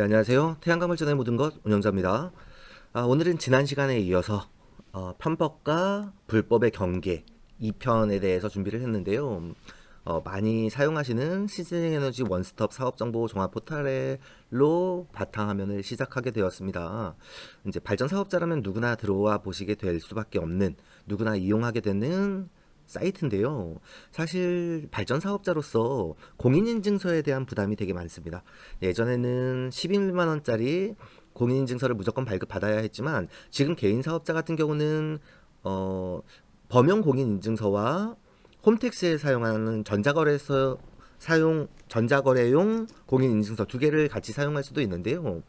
네, 안녕하세요. 태양광발전의 모든 것 운영자입니다. 오늘은 지난 시간에 이어서 편법과 불법의 경계 2편에 대해서 준비를 했는데요. 많이 사용하시는 시즈닝에너지 원스톱 사업정보 종합 포털로 바탕화면을 시작하게 되었습니다. 이제 발전 사업자라면 누구나 들어와 보시게 될 수밖에 없는, 누구나 이용하게 되는 사이트인데요. 사실 발전 사업자로서 공인인증서에 대한 부담이 되게 많습니다. 예전에는 12만 원짜리 공인인증서를 무조건 발급받아야 했지만 지금 개인 사업자 같은 경우는 범용 공인인증서와 홈택스에 사용하는 전자거래용 공인인증서 두 개를 같이 사용할 수도 있는데요.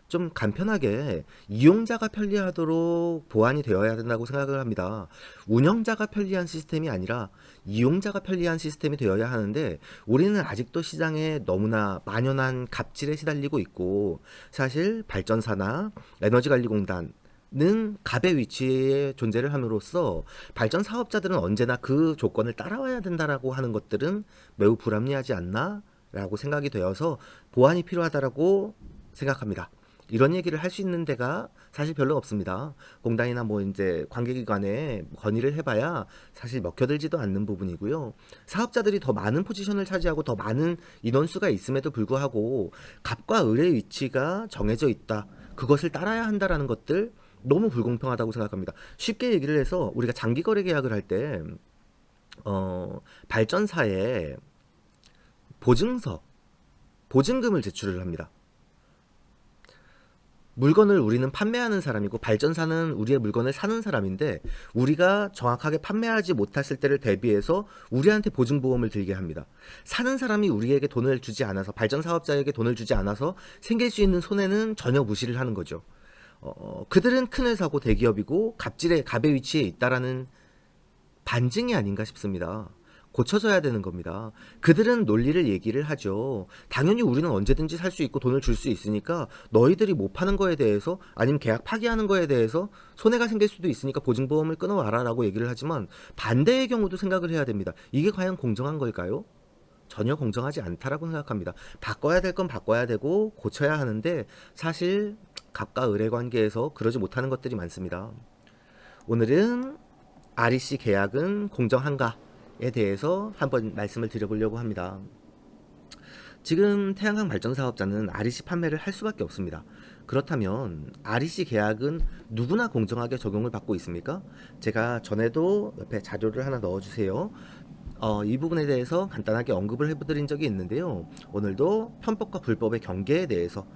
좀 간편하게 이용자가 편리하도록 보완이 되어야 된다고 생각을 합니다. 운영자가 편리한 시스템이 아니라 이용자가 편리한 시스템이 되어야 하는데 우리는 아직도 시장에 너무나 만연한 갑질에 시달리고 있고, 사실 발전사나 에너지관리공단 는 갑의 위치에 존재를 함으로써 발전 사업자들은 언제나 그 조건을 따라와야 된다라고 하는 것들은 매우 불합리하지 않나라고 생각이 되어서 보완이 필요하다라고 생각합니다. 이런 얘기를 할 수 있는 데가 사실 별로 없습니다. 공단이나 뭐 이제 관계기관에 건의를 해봐야 사실 먹혀들지도 않는 부분이고요. 사업자들이 더 많은 포지션을 차지하고 더 많은 인원수가 있음에도 불구하고 갑과 을의 위치가 정해져 있다, 그것을 따라야 한다라는 것들 너무 불공평하다고 생각합니다. 쉽게 얘기를 해서 우리가 장기 거래 계약을 할 때 발전사에 보증금을 제출을 합니다. 물건을 우리는 판매하는 사람이고 발전사는 우리의 물건을 사는 사람인데, 우리가 정확하게 판매하지 못했을 때를 대비해서 우리한테 보증보험을 들게 합니다. 사는 사람이 우리에게 돈을 주지 않아서, 발전사업자에게 돈을 주지 않아서 생길 수 있는 손해는 전혀 무시를 하는 거죠. 그들은 큰 회사고 대기업이고 갑의 위치에 있다라는 반증이 아닌가 싶습니다. 고쳐져야 되는 겁니다. 그들은 논리를 얘기를 하죠. 당연히 우리는 언제든지 살 수 있고 돈을 줄 수 있으니까 너희들이 못 파는 거에 대해서, 아니면 계약 파기하는 거에 대해서 손해가 생길 수도 있으니까 보증보험을 끊어와라 라고 얘기를 하지만, 반대의 경우도 생각을 해야 됩니다. 이게 과연 공정한 걸까요? 전혀 공정하지 않다라고 생각합니다. 바꿔야 될 건 바꿔야 되고 고쳐야 하는데, 사실 갑과 을의 관계에서 그러지 못하는 것들이 많습니다. 오늘은 REC 계약은 공정한가에 대해서 한번 말씀을 드려보려고 합니다. 지금 태양광 발전 사업자는 REC 판매를 할 수밖에 없습니다. 그렇다면 REC 계약은 누구나 공정하게 적용을 받고 있습니까? 제가 전에도 옆에 자료를 하나 넣어주세요. 이 부분에 대해서 간단하게 언급을 해드린 적이 있는데요. 오늘도 편법과 불법의 경계에 대해서,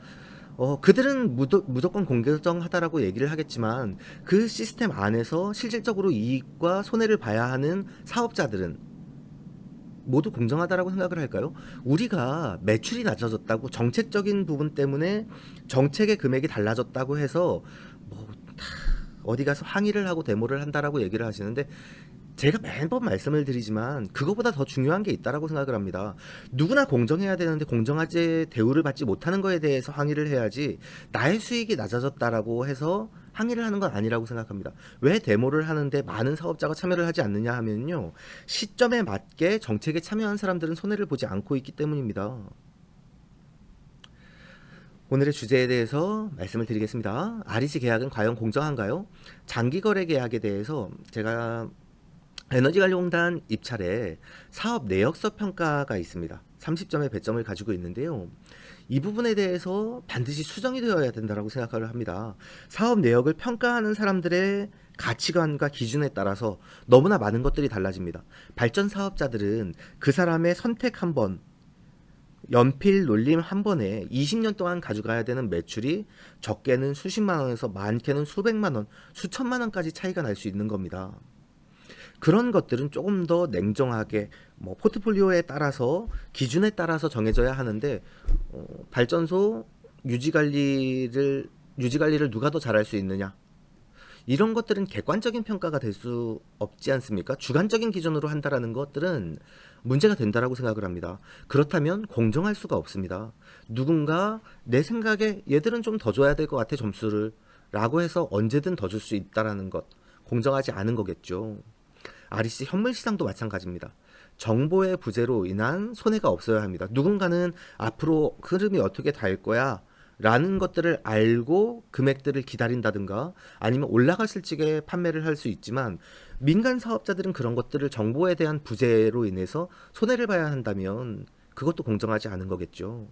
그들은 무조건 공정하다라고 얘기를 하겠지만 그 시스템 안에서 실질적으로 이익과 손해를 봐야 하는 사업자들은 모두 공정하다라고 생각을 할까요? 우리가 매출이 낮아졌다고, 정책적인 부분 때문에 정책의 금액이 달라졌다고 해서 뭐 어디 가서 항의를 하고 데모를 한다라고 얘기를 하시는데, 제가 매번 말씀을 드리지만 그거보다 더 중요한 게 있다라고 생각을 합니다. 누구나 공정해야 되는데 공정하게 대우를 받지 못하는 거에 대해서 항의를 해야지, 나의 수익이 낮아졌다라고 해서 항의를 하는 건 아니라고 생각합니다. 왜 데모를 하는데 많은 사업자가 참여를 하지 않느냐 하면요, 시점에 맞게 정책에 참여한 사람들은 손해를 보지 않고 있기 때문입니다. 오늘의 주제에 대해서 말씀을 드리겠습니다. REC 계약은 과연 공정한가요? 장기거래 계약에 대해서 제가 에너지관리공단 입찰에 사업 내역서 평가가 있습니다. 30점의 배점을 가지고 있는데요. 이 부분에 대해서 반드시 수정이 되어야 된다고 생각을 합니다. 사업 내역을 평가하는 사람들의 가치관과 기준에 따라서 너무나 많은 것들이 달라집니다. 발전 사업자들은 그 사람의 선택 한 번, 연필 놀림 한 번에 20년 동안 가져가야 되는 매출이 적게는 수십만 원에서 많게는 수백만 원, 수천만 원까지 차이가 날 수 있는 겁니다. 그런 것들은 조금 더 냉정하게 포트폴리오에 따라서, 기준에 따라서 정해져야 하는데, 발전소 유지관리를 누가 더 잘할 수 있느냐, 이런 것들은 객관적인 평가가 될 수 없지 않습니까? 주관적인 기준으로 한다라는 것들은 문제가 된다라고 생각을 합니다. 그렇다면 공정할 수가 없습니다. 누군가 내 생각에 얘들은 좀 더 줘야 될 것 같아 점수를 라고 해서 언제든 더 줄 수 있다라는 것, 공정하지 않은 거겠죠. REC 현물 시장도 마찬가지입니다. 정보의 부재로 인한 손해가 없어야 합니다. 누군가는 앞으로 흐름이 어떻게 될 거야 라는 것들을 알고 금액들을 기다린다든가 아니면 올라갔을 적에 판매를 할 수 있지만, 민간 사업자들은 그런 것들을 정보에 대한 부재로 인해서 손해를 봐야 한다면 그것도 공정하지 않은 거겠죠.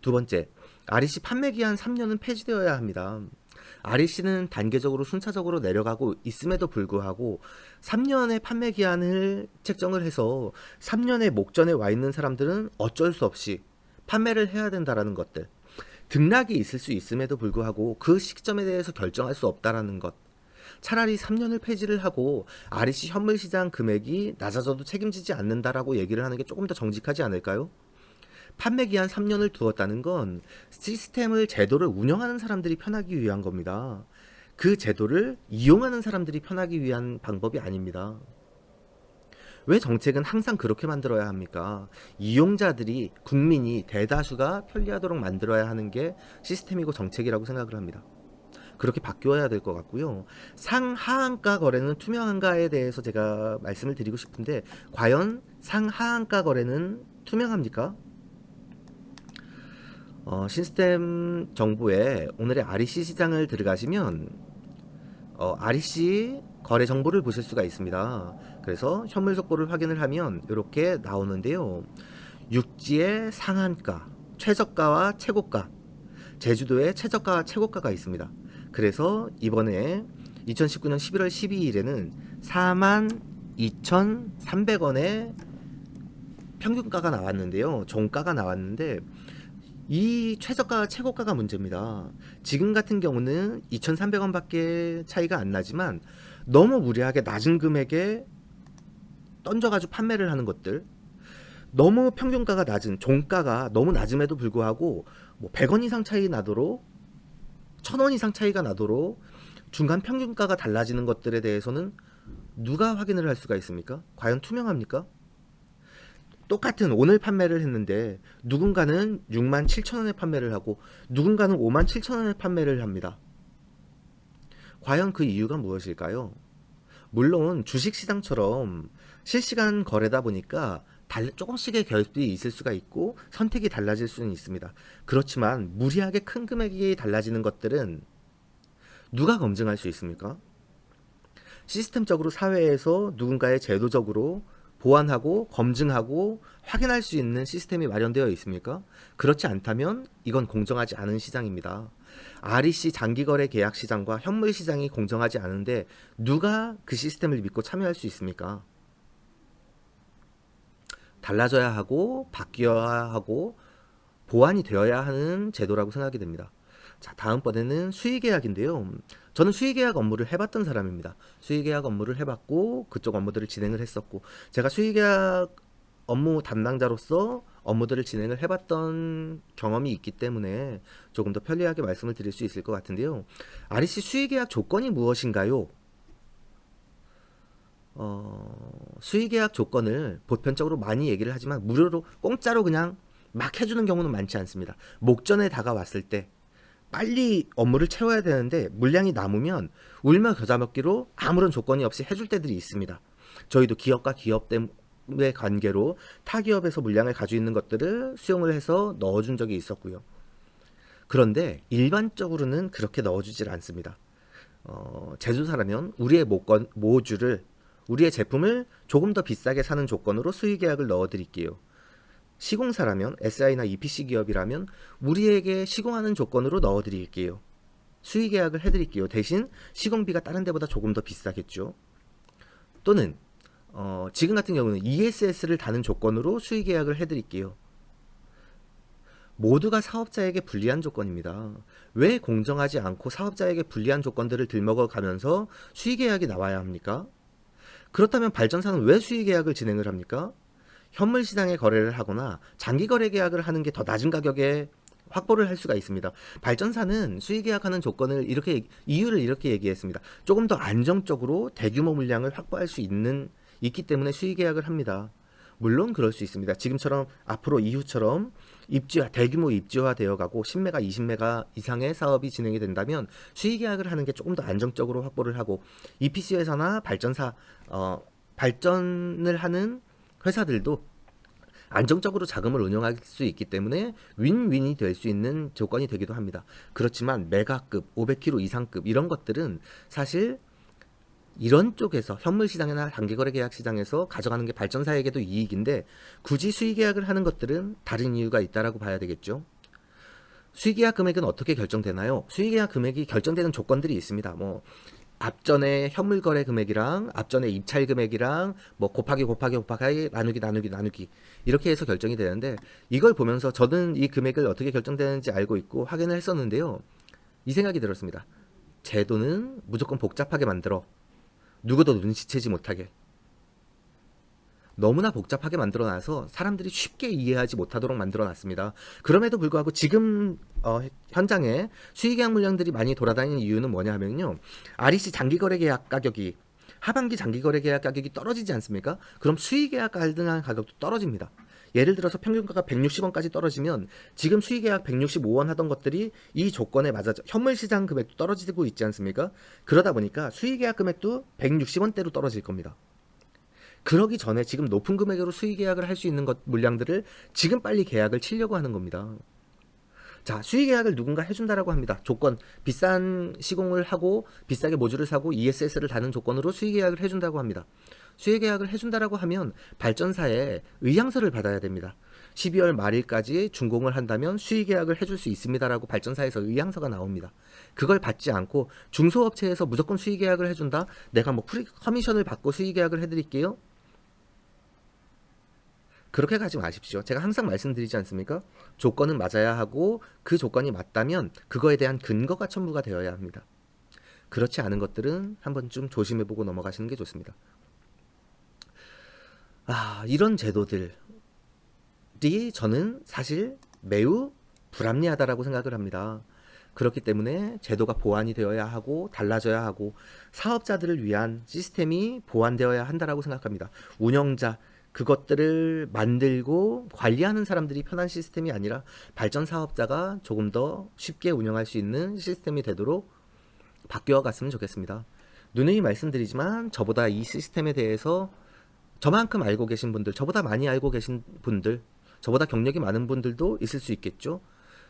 두 번째, REC 판매 기한 3년은 폐지되어야 합니다. REC는 단계적으로 순차적으로 내려가고 있음에도 불구하고 3년의 판매 기한을 책정을 해서 3년의 목전에 와 있는 사람들은 어쩔 수 없이 판매를 해야 된다라는 것들, 등락이 있을 수 있음에도 불구하고 그 시점에 대해서 결정할 수 없다라는 것, 차라리 3년을 폐지를 하고 REC 현물 시장 금액이 낮아져도 책임지지 않는다라고 얘기를 하는 게 조금 더 정직하지 않을까요? 판매 기한 3년을 두었다는 건 시스템을, 제도를 운영하는 사람들이 편하기 위한 겁니다. 그 제도를 이용하는 사람들이 편하기 위한 방법이 아닙니다. 왜 정책은 항상 그렇게 만들어야 합니까? 이용자들이, 국민이, 대다수가 편리하도록 만들어야 하는 게 시스템이고 정책이라고 생각을 합니다. 그렇게 바뀌어야 될 것 같고요. 상하한가 거래는 투명한가에 대해서 제가 말씀을 드리고 싶은데, 과연 상하한가 거래는 투명합니까? 시스템 정보에 오늘의 REC 시장을 들어가시면 REC 거래 정보를 보실 수가 있습니다. 그래서 현물 속보를 확인을 하면 이렇게 나오는데요. 육지의 상한가, 최저가와 최고가, 제주도의 최저가와 최고가가 있습니다. 그래서 이번에 2019년 11월 12일에는 42,300원의 평균가가 나왔는데요. 종가가 나왔는데, 이 최저가 최고가가 문제입니다. 지금 같은 경우는 2,300원 밖에 차이가 안 나지만, 너무 무리하게 낮은 금액에 던져가지고 판매를 하는 것들, 너무 평균가가 낮은, 종가가 너무 낮음에도 불구하고 뭐 100원 이상 차이 나도록, 1,000원 이상 차이가 나도록 중간 평균가가 달라지는 것들에 대해서는 누가 확인을 할 수가 있습니까? 과연 투명합니까? 똑같은 오늘 판매를 했는데 누군가는 67,000원에 판매를 하고 누군가는 57,000원에 판매를 합니다. 과연 그 이유가 무엇일까요? 물론 주식시장처럼 실시간 거래다 보니까 조금씩의 결핍이 있을 수가 있고 선택이 달라질 수는 있습니다. 그렇지만 무리하게 큰 금액이 달라지는 것들은 누가 검증할 수 있습니까? 시스템적으로 사회에서 누군가의 제도적으로 보완하고 검증하고 확인할 수 있는 시스템이 마련되어 있습니까? 그렇지 않다면 이건 공정하지 않은 시장입니다. REC 장기거래 계약 시장과 현물 시장이 공정하지 않은데 누가 그 시스템을 믿고 참여할 수 있습니까? 달라져야 하고 바뀌어야 하고 보완이 되어야 하는 제도라고 생각이 됩니다. 자, 다음번에는 수의계약인데요. 저는 수의계약 업무를 해봤던 사람입니다. 수의계약 업무를 해봤고 그쪽 업무들을 진행을 했었고, 제가 수의계약 업무 담당자로서 업무들을 진행을 해봤던 경험이 있기 때문에 조금 더 편리하게 말씀을 드릴 수 있을 것 같은데요. REC 수의계약 조건이 무엇인가요? 수의계약 조건을 보편적으로 많이 얘기를 하지만 무료로 공짜로 그냥 막 해주는 경우는 많지 않습니다. 목전에 다가왔을 때 빨리 업무를 채워야 되는데 물량이 남으면 울며 겨자 먹기로 아무런 조건이 없이 해줄 때들이 있습니다. 저희도 기업과 기업의 관계로 타 기업에서 물량을 가지고 있는 것들을 수용을 해서 넣어준 적이 있었고요. 그런데 일반적으로는 그렇게 넣어주질 않습니다. 제조사라면 우리의 모주를, 우리의 제품을 조금 더 비싸게 사는 조건으로 수의계약을 넣어드릴게요. 시공사라면, SI나 EPC 기업이라면 우리에게 시공하는 조건으로 넣어드릴게요. 수의계약을 해드릴게요. 대신 시공비가 다른 데보다 조금 더 비싸겠죠. 또는 지금 같은 경우는 ESS를 다는 조건으로 수의계약을 해드릴게요. 모두가 사업자에게 불리한 조건입니다. 왜 공정하지 않고 사업자에게 불리한 조건들을 들먹어가면서 수의계약이 나와야 합니까? 그렇다면 발전사는 왜 수의계약을 진행을 합니까? 현물 시장에 거래를 하거나 장기 거래 계약을 하는 게 더 낮은 가격에 확보를 할 수가 있습니다. 발전사는 수의계약하는 조건을 이유를 이렇게 얘기했습니다. 조금 더 안정적으로 대규모 물량을 확보할 수 있기 때문에 수의계약을 합니다. 물론 그럴 수 있습니다. 지금처럼 앞으로 이후처럼 대규모 입지화 되어가고 10메가, 20메가 이상의 사업이 진행이 된다면 수의계약을 하는 게 조금 더 안정적으로 확보를 하고, EPC 회사나 발전사, 발전을 하는 회사들도 안정적으로 자금을 운영할 수 있기 때문에 윈윈이 될 수 있는 조건이 되기도 합니다. 그렇지만 메가급, 500kg 이상급 이런 것들은 사실 이런 쪽에서 현물 시장이나 단기거래 계약 시장에서 가져가는 게 발전사에게도 이익인데 굳이 수의 계약을 하는 것들은 다른 이유가 있다라고 봐야 되겠죠. 수의 계약 금액은 어떻게 결정되나요? 수의 계약 금액이 결정되는 조건들이 있습니다. 뭐 앞전에 현물 거래 금액이랑 앞전에 입찰 금액이랑 뭐 곱하기 나누기 이렇게 해서 결정이 되는데 이걸 보면서 저는 이 금액을 어떻게 결정되는지 알고 있고 확인을 했었는데요. 이 생각이 들었습니다. 제도는 무조건 복잡하게 만들어. 누구도 눈치채지 못하게. 너무나 복잡하게 만들어놔서 사람들이 쉽게 이해하지 못하도록 만들어놨습니다. 그럼에도 불구하고 지금 현장에 수의계약 물량들이 많이 돌아다니는 이유는 뭐냐 하면요. REC 장기거래 계약 가격이 하반기 장기거래 계약 가격이 떨어지지 않습니까? 그럼 수의계약 가능한 가격도 떨어집니다. 예를 들어서 평균가가 160원까지 떨어지면 지금 수의계약 165원 하던 것들이 이 조건에 맞아 현물시장 금액도 떨어지고 있지 않습니까? 그러다 보니까 수의계약 금액도 160원대로 떨어질 겁니다. 그러기 전에 지금 높은 금액으로 수의 계약을 할 수 있는 물량들을 지금 빨리 계약을 치려고 하는 겁니다. 자, 수의 계약을 누군가 해준다라고 합니다. 조건, 비싼 시공을 하고 비싸게 모듈을 사고 ESS를 다는 조건으로 수의 계약을 해준다고 합니다. 수의 계약을 해준다라고 하면 발전사에 의향서를 받아야 됩니다. 12월 말일까지 준공을 한다면 수의 계약을 해줄 수 있습니다라고 발전사에서 의향서가 나옵니다. 그걸 받지 않고 중소업체에서 무조건 수의 계약을 해준다. 내가 뭐 커미션을 받고 수의 계약을 해드릴게요. 그렇게 가지 마십시오. 제가 항상 말씀드리지 않습니까? 조건은 맞아야 하고 그 조건이 맞다면 그거에 대한 근거가 첨부가 되어야 합니다. 그렇지 않은 것들은 한번쯤 조심해보고 넘어가시는 게 좋습니다. 이런 제도들이 저는 사실 매우 불합리하다라고 생각을 합니다. 그렇기 때문에 제도가 보완이 되어야 하고 달라져야 하고 사업자들을 위한 시스템이 보완되어야 한다라고 생각합니다. 운영자, 그것들을 만들고 관리하는 사람들이 편한 시스템이 아니라 발전 사업자가 조금 더 쉽게 운영할 수 있는 시스템이 되도록 바뀌어 갔으면 좋겠습니다. 누누이 말씀드리지만 저보다 이 시스템에 대해서 저만큼 알고 계신 분들, 저보다 많이 알고 계신 분들, 저보다 경력이 많은 분들도 있을 수 있겠죠.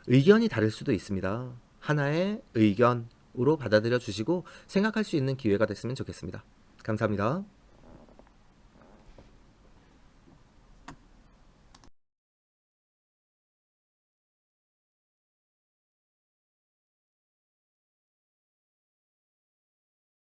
의견이 다를 수도 있습니다. 하나의 의견으로 받아들여 주시고 생각할 수 있는 기회가 됐으면 좋겠습니다. 감사합니다.